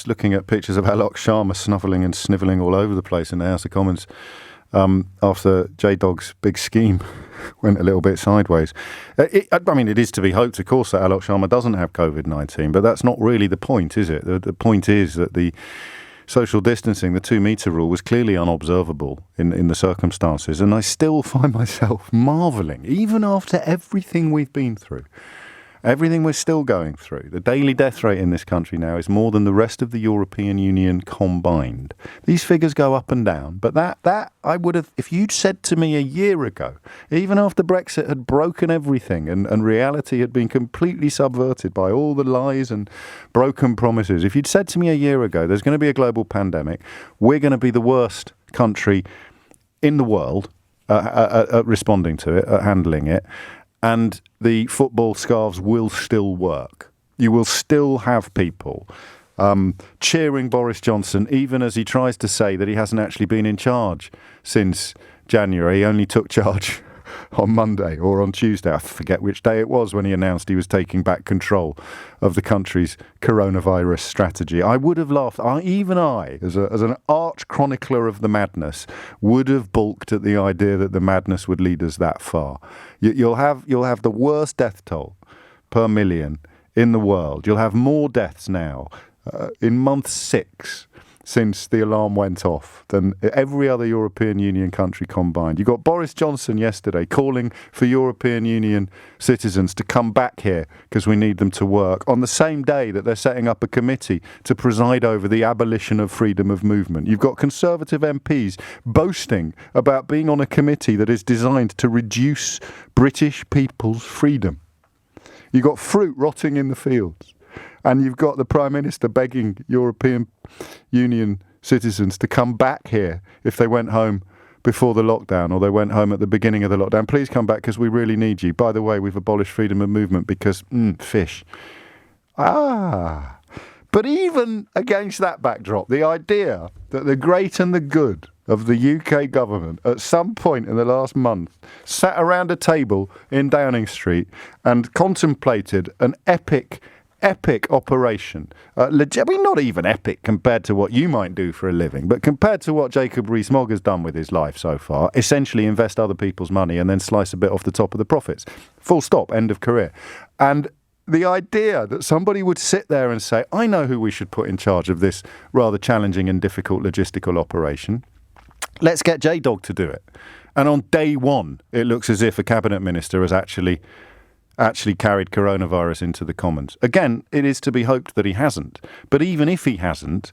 looking at pictures of Alok Sharma snuffling and snivelling all over the place in the House of Commons after J-Dog's big scheme went a little bit sideways. It is to be hoped, of course, that Alok Sharma doesn't have COVID-19, but that's not really the point, is it? The point is that the social distancing, the 2-metre rule, was clearly unobservable in the circumstances, and I still find myself marvelling, even after everything we've been through, everything we're still going through. The daily death rate in this country now is more than the rest of the European Union combined. These figures go up and down, but that I would have, if you'd said to me a year ago, even after Brexit had broken everything and reality had been completely subverted by all the lies and broken promises, if you'd said to me a year ago, there's going to be a global pandemic, we're going to be the worst country in the world at responding to it, at handling it, and the football scarves will still work. You will still have people cheering Boris Johnson, even as he tries to say that he hasn't actually been in charge since January. He only took charge on Monday or on Tuesday. I forget which day it was when he announced he was taking back control of the country's coronavirus strategy. I would have laughed. Even I, as an arch-chronicler of the madness, would have balked at the idea that the madness would lead us that far. You'll have the worst death toll per million in the world. You'll have more deaths now in month 6 since the alarm went off than every other European Union country combined. You got Boris Johnson yesterday calling for European Union citizens to come back here because we need them to work, on the same day that they're setting up a committee to preside over the abolition of freedom of movement. You've got Conservative MPs boasting about being on a committee that is designed to reduce British people's freedom. You've got fruit rotting in the fields. And you've got the Prime Minister begging European Union citizens to come back here if they went home before the lockdown or they went home at the beginning of the lockdown. Please come back because we really need you. By the way, we've abolished freedom of movement because, fish. But even against that backdrop, the idea that the great and the good of the UK government at some point in the last month sat around a table in Downing Street and contemplated an epic operation. Not even epic compared to what you might do for a living, but compared to what Jacob Rees-Mogg has done with his life so far, essentially invest other people's money and then slice a bit off the top of the profits. Full stop, end of career. And the idea that somebody would sit there and say, I know who we should put in charge of this rather challenging and difficult logistical operation. Let's get J-Dog to do it. And on day one, it looks as if a cabinet minister has actually carried coronavirus into the Commons. Again, it is to be hoped that he hasn't. But even if he hasn't,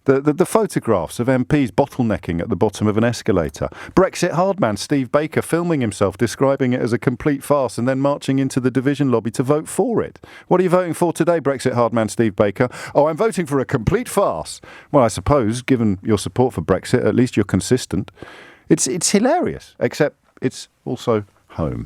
the photographs of MPs bottlenecking at the bottom of an escalator, Brexit hardman Steve Baker filming himself describing it as a complete farce and then marching into the division lobby to vote for it. What are you voting for today, Brexit hardman Steve Baker? Oh, I'm voting for a complete farce. Well, I suppose, given your support for Brexit, at least you're consistent. It's hilarious, except it's also home.